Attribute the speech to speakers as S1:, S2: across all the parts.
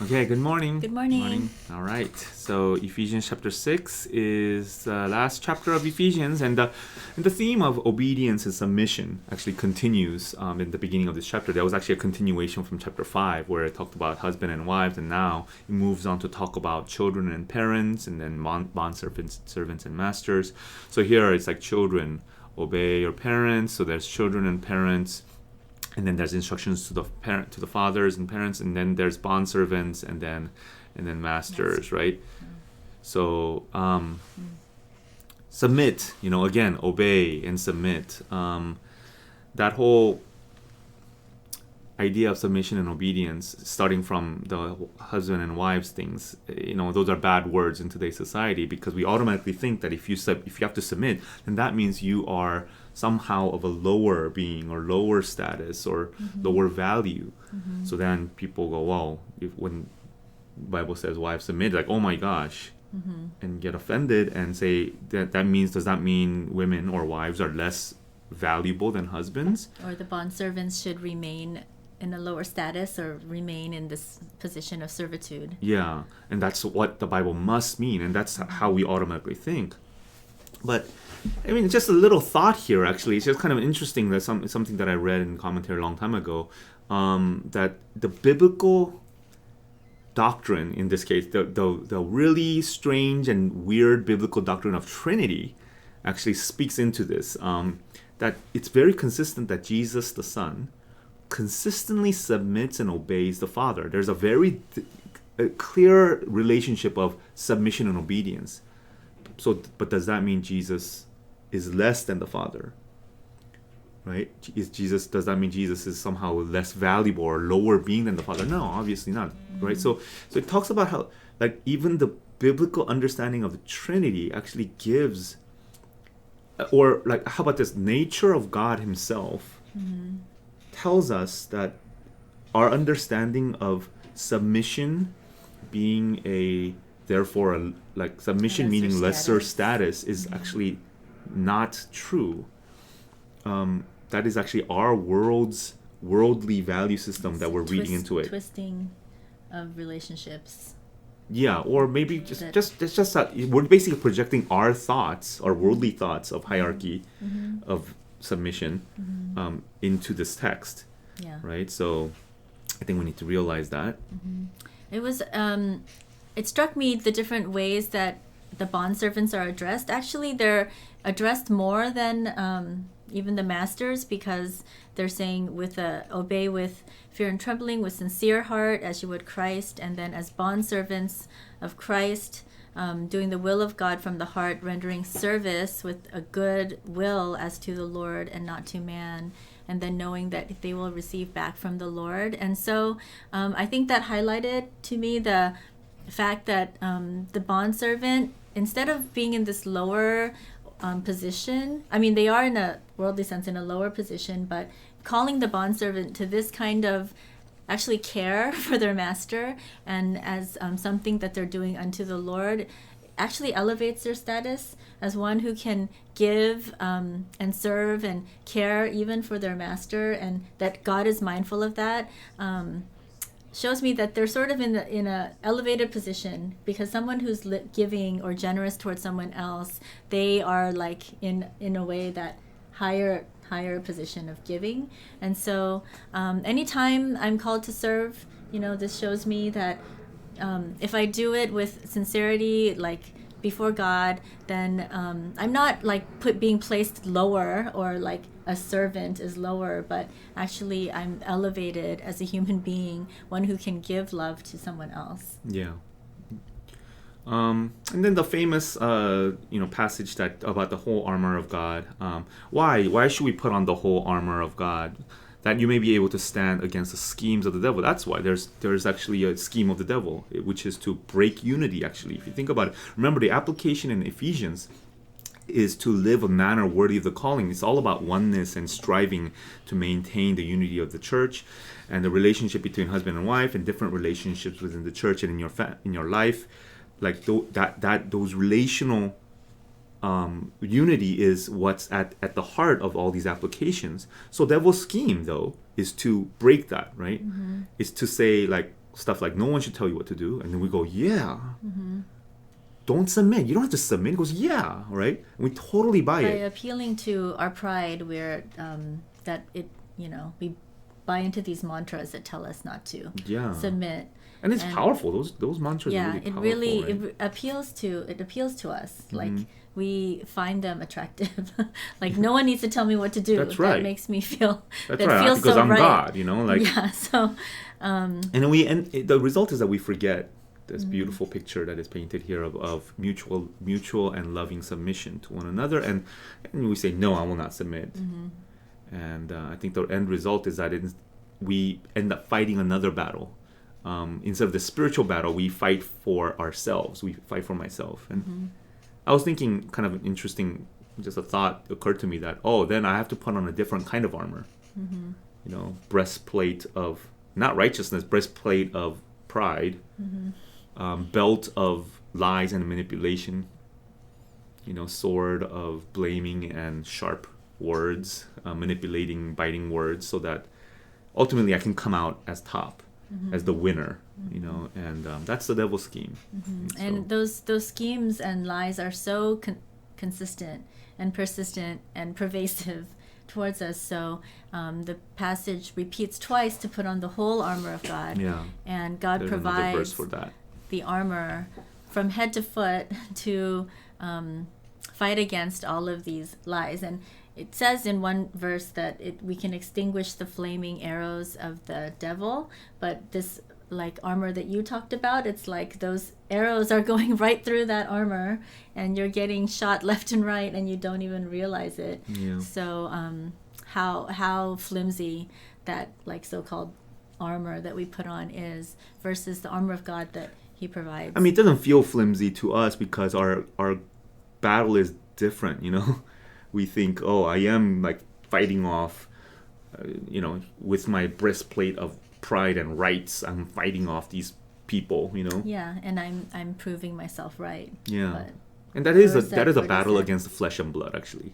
S1: Okay, good morning.
S2: Good morning.
S1: All right. So Ephesians chapter 6 is the last chapter of Ephesians, and the theme of obedience and submission actually continues in the beginning of this chapter. There was actually a continuation from chapter 5 where it talked about husband and wives, and now it moves on to talk about children and parents, and then bond servants and masters. So here it's like children, obey your parents. So there's children and parents. And then there's instructions to the fathers and parents, and then there's bond servants, and then masters, right? So submit, again, obey and submit. That whole idea of submission and obedience, starting from the husband and wives things, those are bad words in today's society, because we automatically think that if you have to submit, then that means you are somehow of a lower being or lower status or lower value. So then people go, well, when Bible says wives submit, like, oh my gosh, and get offended and say does that mean women or wives are less valuable than husbands?
S2: Or the bond servants should remain in a lower status or remain in this position of servitude.
S1: Yeah, and that's what the Bible must mean, and that's how we automatically think. But I mean, just a little thought here. Actually, it's just kind of interesting that something that I read in commentary a long time ago, that the biblical doctrine, in this case, the really strange and weird biblical doctrine of Trinity, actually speaks into this. That it's very consistent that Jesus the Son consistently submits and obeys the Father. There's a very clear relationship of submission and obedience. So, but does that mean Jesus is less than the Father? Right? Does that mean Jesus is somehow less valuable or lower being than the Father? No, obviously not. Right? So it talks about how, like, even the biblical understanding of the Trinity actually gives, or like, how about this? Nature of God Himself tells us that our understanding of submission being submission meaning lesser status is actually not true. That is actually our worldly value system that we're reading into it.
S2: Twisting of relationships.
S1: Yeah, or maybe just that we're basically projecting our thoughts, our worldly thoughts of hierarchy, of submission, into this text.
S2: Yeah.
S1: Right. So I think we need to realize that.
S2: It was. It struck me the different ways that the bond servants are addressed. Actually, they're addressed more than even the masters, because they're saying obey with fear and trembling, with sincere heart, as you would Christ, and then as bond servants of Christ, doing the will of God from the heart, rendering service with a good will as to the Lord and not to man, and then knowing that they will receive back from the Lord. And so I think that highlighted to me the fact that the bondservant, instead of being in this lower position, I mean, they are in a worldly sense in a lower position, but calling the bondservant to this kind of actually care for their master and as something that they're doing unto the Lord actually elevates their status as one who can give and serve and care even for their master, and that God is mindful of that. Shows me that they're sort of in a elevated position, because someone who's giving or generous towards someone else, they are like in a way that higher position of giving. And so anytime I'm called to serve, this shows me that if I do it with sincerity, like before God, then I'm not like being placed lower, or like a servant is lower, but actually I'm elevated as a human being, one who can give love to someone else.
S1: Yeah. And then the famous passage that about the whole armor of God. Why should we put on the whole armor of God? That you may be able to stand against the schemes of the devil. That's why there's actually a scheme of the devil, which is to break unity. Actually, if you think about it, remember the application in Ephesians is to live a manner worthy of the calling. It's all about oneness and striving to maintain the unity of the church and the relationship between husband and wife, and different relationships within the church and in your life. Like those relational unity is what's at the heart of all these applications. So devil's scheme, though, is to break that, right? Is to say, like, stuff like no one should tell you what to do, and then we go, yeah. Don't submit. You don't have to submit. He goes, yeah, right? And we totally buy
S2: By
S1: it.
S2: appealing to our pride, we're that it we buy into these mantras that tell us not to
S1: Yeah.
S2: submit.
S1: And it's
S2: And-
S1: powerful. Those mantras
S2: Yeah,
S1: are really
S2: it
S1: powerful.
S2: really
S1: right?
S2: it appeals to us. Like we find them attractive. Like no one needs to tell me what to do.
S1: That's right.
S2: That makes me feel.
S1: That's
S2: that
S1: right.
S2: feels
S1: Because
S2: so
S1: I'm
S2: right.
S1: God, like.
S2: Yeah. So.
S1: And then the result is that we forget this
S2: Mm-hmm.
S1: beautiful picture that is painted here of mutual and loving submission to one another, and we say, no, I will not submit.
S2: Mm-hmm.
S1: And I think the end result is that we end up fighting another battle. Instead of the spiritual battle, we fight for ourselves. We fight for myself. And I was thinking, kind of interesting, just a thought occurred to me that, then I have to put on a different kind of armor. Breastplate of, not righteousness, breastplate of pride, belt of lies and manipulation, sword of blaming and sharp words, manipulating, biting words, so that ultimately I can come out as top, as the winner, and that's the devil's scheme.
S2: And those schemes and lies are so consistent and persistent and pervasive towards us. So the passage repeats twice to put on the whole armor of God.
S1: Yeah.
S2: And God
S1: There's another verse
S2: provides
S1: for that.
S2: the armor from head to foot to fight against all of these lies. And it says in one verse that we can extinguish the flaming arrows of the devil, but this like armor that you talked about, it's like those arrows are going right through that armor and you're getting shot left and right and you don't even realize it.
S1: Yeah.
S2: So how flimsy that like so-called armor that we put on is versus the armor of God that he provides.
S1: I mean, it doesn't feel flimsy to us because our battle is different, We think, I am like fighting off, with my breastplate of pride and rights. I'm fighting off these people,
S2: Yeah, and I'm proving myself right.
S1: Yeah.
S2: But
S1: And that is a
S2: Verse
S1: that is a
S2: 47.
S1: battle against the flesh and blood, actually.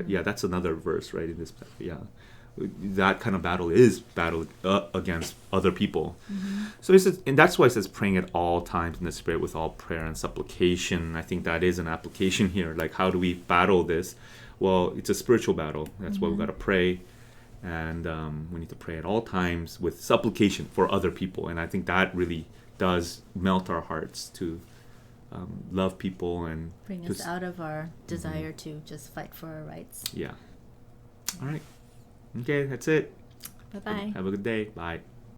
S1: Yeah, that's another verse, right? In this, that kind of battle is battle against other people. So and that's why it says praying at all times in the Spirit with all prayer and supplication. I think that is an application here. Like, how do we battle this? Well, it's a spiritual battle. That's why we've got to pray, and we need to pray at all times with supplication for other people. And I think that really does melt our hearts to love people and
S2: bring us out of our desire to just fight for our rights.
S1: Yeah. All right. Okay, that's it.
S2: Bye-bye.
S1: Have a good day. Bye.